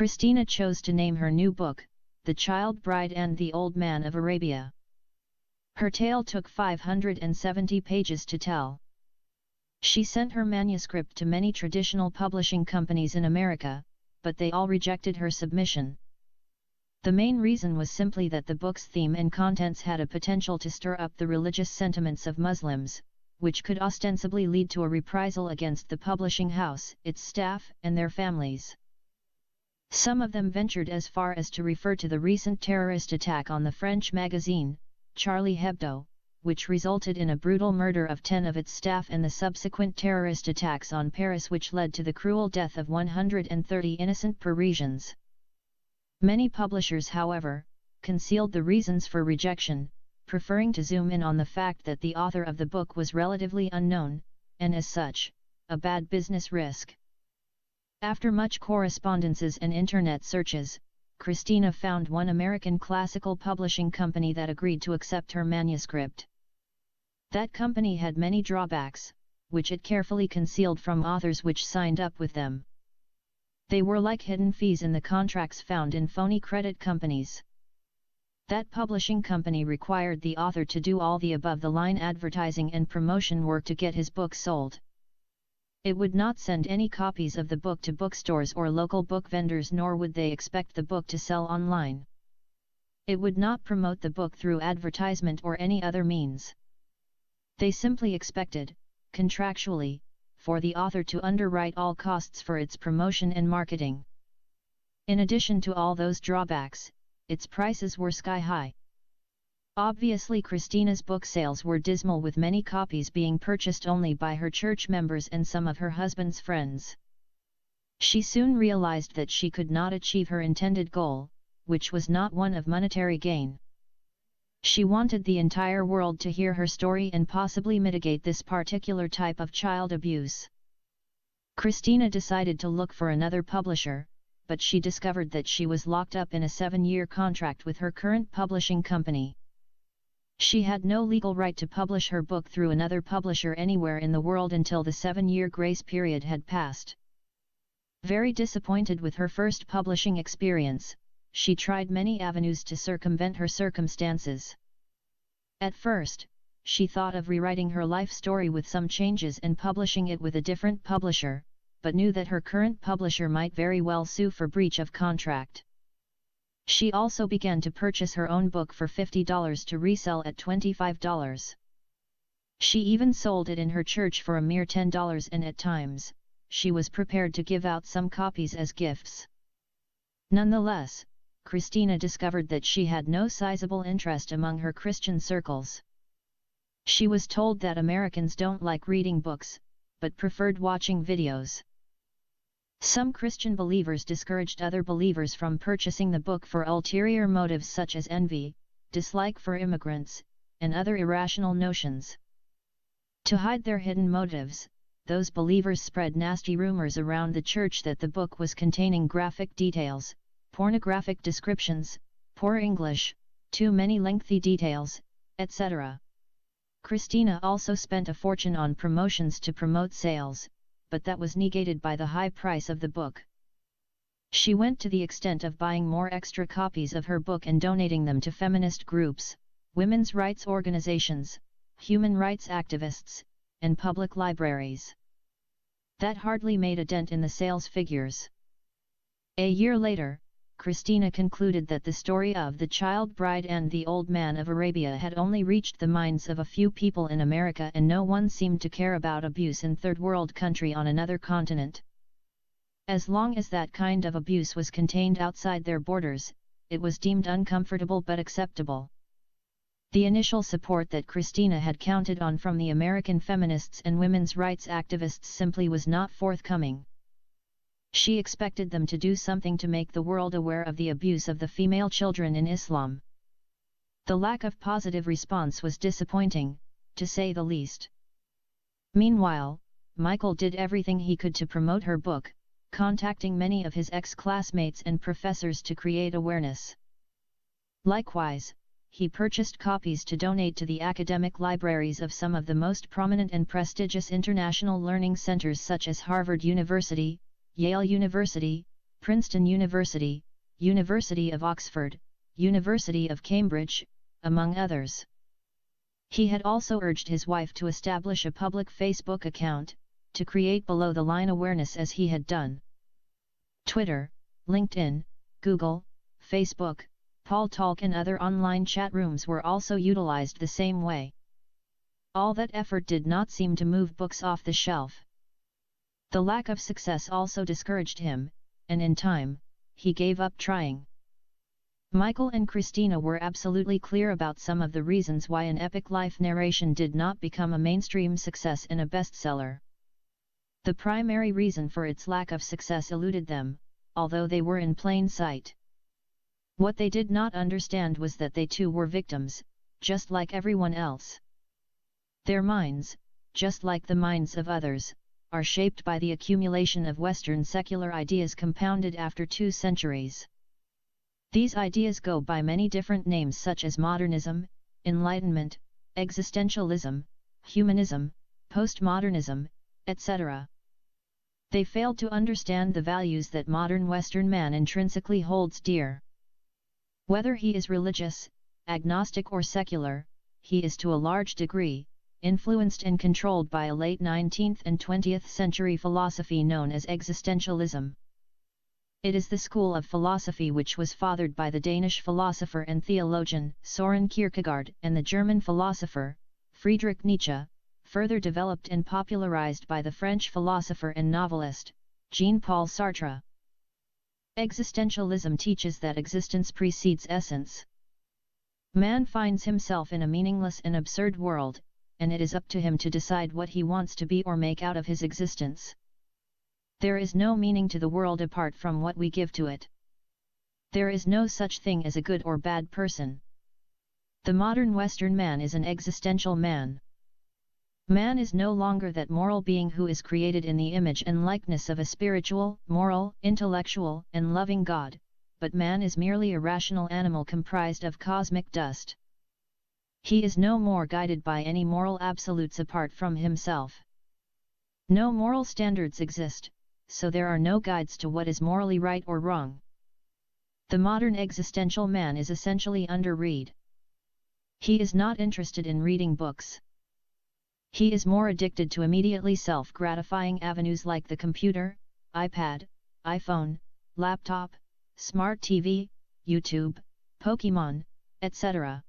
Christina chose to name her new book, The Child Bride and the Old Man of Arabia. Her tale took 570 pages to tell. She sent her manuscript to many traditional publishing companies in America, but they all rejected her submission. The main reason was simply that the book's theme and contents had a potential to stir up the religious sentiments of Muslims, which could ostensibly lead to a reprisal against the publishing house, its staff, and their families. Some of them ventured as far as to refer to the recent terrorist attack on the French magazine, Charlie Hebdo, which resulted in a brutal murder of 10 of its staff and the subsequent terrorist attacks on Paris which led to the cruel death of 130 innocent Parisians. Many publishers, however, concealed the reasons for rejection, preferring to zoom in on the fact that the author of the book was relatively unknown, and as such, a bad business risk. After much correspondences and internet searches, Christina found one American classical publishing company that agreed to accept her manuscript. That company had many drawbacks, which it carefully concealed from authors which signed up with them. They were like hidden fees in the contracts found in phony credit companies. That publishing company required the author to do all the above-the-line advertising and promotion work to get his book sold. It would not send any copies of the book to bookstores or local book vendors, nor would they expect the book to sell online. It would not promote the book through advertisement or any other means. They simply expected, contractually, for the author to underwrite all costs for its promotion and marketing. In addition to all those drawbacks, its prices were sky-high. Obviously, Christina's book sales were dismal, with many copies being purchased only by her church members and some of her husband's friends. She soon realized that she could not achieve her intended goal, which was not one of monetary gain. She wanted the entire world to hear her story and possibly mitigate this particular type of child abuse. Christina decided to look for another publisher, but she discovered that she was locked up in a 7-year contract with her current publishing company. She had no legal right to publish her book through another publisher anywhere in the world until the 7-year grace period had passed. Very disappointed with her first publishing experience, she tried many avenues to circumvent her circumstances. At first, she thought of rewriting her life story with some changes and publishing it with a different publisher, but knew that her current publisher might very well sue for breach of contract. She also began to purchase her own book for $50 to resell at $25. She even sold it in her church for a mere $10, and at times, she was prepared to give out some copies as gifts. Nonetheless, Christina discovered that she had no sizable interest among her Christian circles. She was told that Americans don't like reading books, but preferred watching videos. Some Christian believers discouraged other believers from purchasing the book for ulterior motives such as envy, dislike for immigrants, and other irrational notions. To hide their hidden motives, those believers spread nasty rumors around the church that the book was containing graphic details, pornographic descriptions, poor English, too many lengthy details, etc. Christina also spent a fortune on promotions to promote sales, but that was negated by the high price of the book. She went to the extent of buying more extra copies of her book and donating them to feminist groups, women's rights organizations, human rights activists, and public libraries. That hardly made a dent in the sales figures. A year later, Christina concluded that the story of The Child Bride and the Old Man of Arabia had only reached the minds of a few people in America, and no one seemed to care about abuse in third world country on another continent. As long as that kind of abuse was contained outside their borders, it was deemed uncomfortable but acceptable. The initial support that Christina had counted on from the American feminists and women's rights activists simply was not forthcoming. She expected them to do something to make the world aware of the abuse of the female children in Islam. The lack of positive response was disappointing, to say the least. Meanwhile, Michael did everything he could to promote her book, contacting many of his ex-classmates and professors to create awareness. Likewise, he purchased copies to donate to the academic libraries of some of the most prominent and prestigious international learning centers such as Harvard University, Yale University, Princeton University, University of Oxford, University of Cambridge, among others. He had also urged his wife to establish a public Facebook account, to create below-the-line awareness as he had done. Twitter, LinkedIn, Google, Facebook, Paltalk and other online chat rooms were also utilized the same way. All that effort did not seem to move books off the shelf. The lack of success also discouraged him, and in time, he gave up trying. Michael and Christina were absolutely clear about some of the reasons why an epic life narration did not become a mainstream success and a bestseller. The primary reason for its lack of success eluded them, although they were in plain sight. What they did not understand was that they too were victims, just like everyone else. Their minds, just like the minds of others, are shaped by the accumulation of Western secular ideas compounded after 2 centuries. These ideas go by many different names such as modernism, enlightenment, existentialism, humanism, postmodernism, etc. They failed to understand the values that modern Western man intrinsically holds dear. Whether he is religious, agnostic or secular, he is to a large degree influenced and controlled by a late 19th and 20th century philosophy known as existentialism. It is the school of philosophy which was fathered by the Danish philosopher and theologian Søren Kierkegaard and the German philosopher Friedrich Nietzsche, further developed and popularized by the French philosopher and novelist Jean-Paul Sartre. Existentialism teaches that existence precedes essence. Man finds himself in a meaningless and absurd world, and it is up to him to decide what he wants to be or make out of his existence. There is no meaning to the world apart from what we give to it. There is no such thing as a good or bad person. The modern Western man is an existential man. Man is no longer that moral being who is created in the image and likeness of a spiritual, moral, intellectual, and loving God, but man is merely a rational animal comprised of cosmic dust. He is no more guided by any moral absolutes apart from himself. No moral standards exist, so there are no guides to what is morally right or wrong. The modern existential man is essentially underread. He is not interested in reading books. He is more addicted to immediately self-gratifying avenues like the computer, iPad, iPhone, laptop, smart TV, YouTube, Pokemon, etc.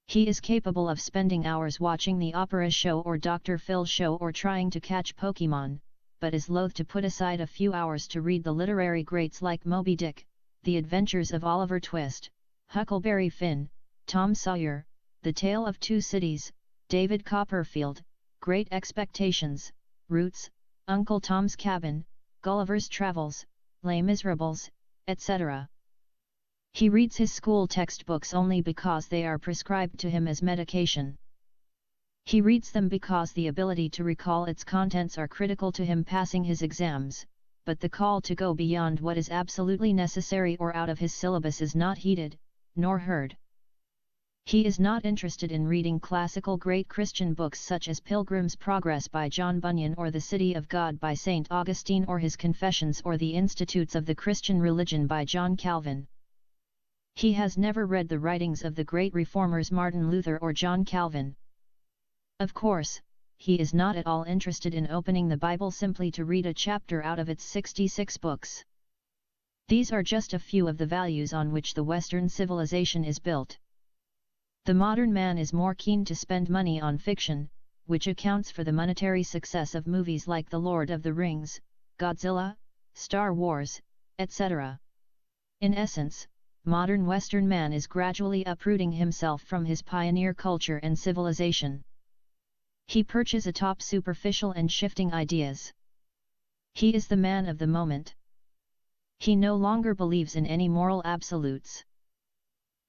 He is capable of spending hours watching the Opera show or Dr. Phil show or trying to catch Pokemon, but is loath to put aside a few hours to read the literary greats like Moby Dick, The Adventures of Oliver Twist, Huckleberry Finn, Tom Sawyer, The Tale of Two Cities, David Copperfield, Great Expectations, Roots, Uncle Tom's Cabin, Gulliver's Travels, Les Miserables, etc. He reads his school textbooks only because they are prescribed to him as medication. He reads them because the ability to recall its contents are critical to him passing his exams, but the call to go beyond what is absolutely necessary or out of his syllabus is not heeded, nor heard. He is not interested in reading classical great Christian books such as Pilgrim's Progress by John Bunyan or The City of God by St. Augustine or his Confessions or The Institutes of the Christian Religion by John Calvin. He has never read the writings of the great reformers Martin Luther or John Calvin. Of course, he is not at all interested in opening the Bible simply to read a chapter out of its 66 books. These are just a few of the values on which the Western civilization is built. The modern man is more keen to spend money on fiction, which accounts for the monetary success of movies like The Lord of the Rings, Godzilla, Star Wars, etc. In essence, modern Western man is gradually uprooting himself from his pioneer culture and civilization. He perches atop superficial and shifting ideas. He is the man of the moment. He no longer believes in any moral absolutes.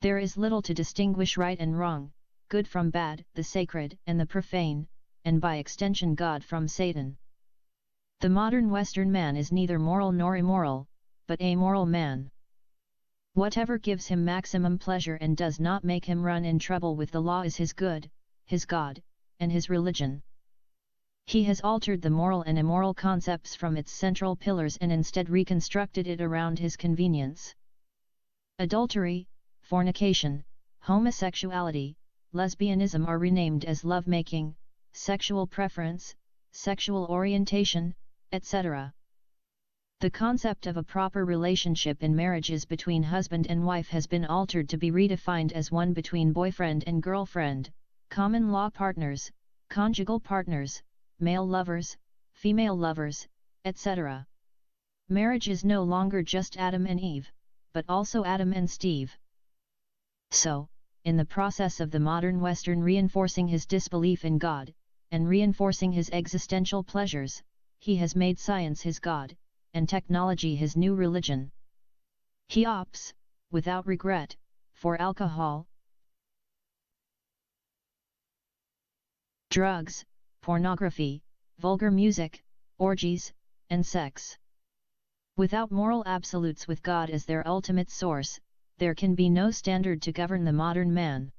There is little to distinguish right and wrong, good from bad, the sacred and the profane, and by extension God from Satan. The modern Western man is neither moral nor immoral, but a moral man. Whatever gives him maximum pleasure and does not make him run in trouble with the law is his good, his God, and his religion. He has altered the moral and immoral concepts from its central pillars and instead reconstructed it around his convenience. Adultery, fornication, homosexuality, lesbianism are renamed as lovemaking, sexual preference, sexual orientation, etc. The concept of a proper relationship in marriages between husband and wife has been altered to be redefined as one between boyfriend and girlfriend, common law partners, conjugal partners, male lovers, female lovers, etc. Marriage is no longer just Adam and Eve, but also Adam and Steve. So, in the process of the modern Western reinforcing his disbelief in God, and reinforcing his existential pleasures, he has made science his God, and technology his new religion. He opts, without regret, for alcohol, drugs, pornography, vulgar music, orgies, and sex. Without moral absolutes with God as their ultimate source, there can be no standard to govern the modern man.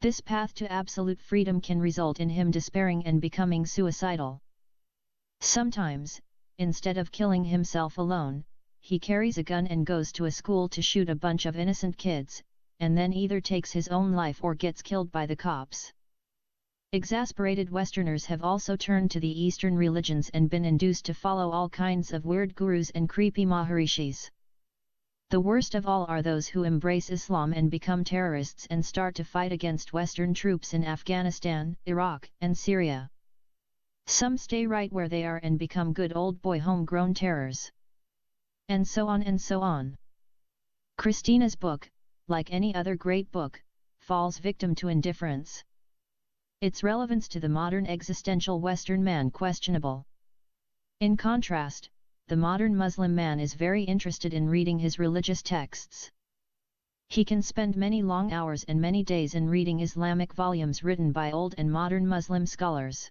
This path to absolute freedom can result in him despairing and becoming suicidal. Sometimes, instead of killing himself alone, he carries a gun and goes to a school to shoot a bunch of innocent kids, and then either takes his own life or gets killed by the cops. Exasperated Westerners have also turned to the Eastern religions and been induced to follow all kinds of weird gurus and creepy maharishis. The worst of all are those who embrace Islam and become terrorists and start to fight against Western troops in Afghanistan, Iraq, and Syria. Some stay right where they are and become good old boy homegrown terrors. And so on and so on. Christina's book, like any other great book, falls victim to indifference. Its relevance to the modern existential Western man questionable. In contrast, the modern Muslim man is very interested in reading his religious texts. He can spend many long hours and many days in reading Islamic volumes written by old and modern Muslim scholars.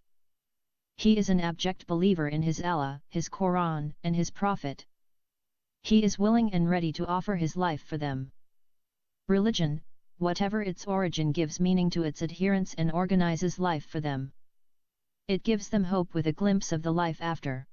He is an abject believer in his Allah, his Quran, and his Prophet. He is willing and ready to offer his life for them. Religion, whatever its origin, gives meaning to its adherents and organizes life for them. It gives them hope with a glimpse of the life after.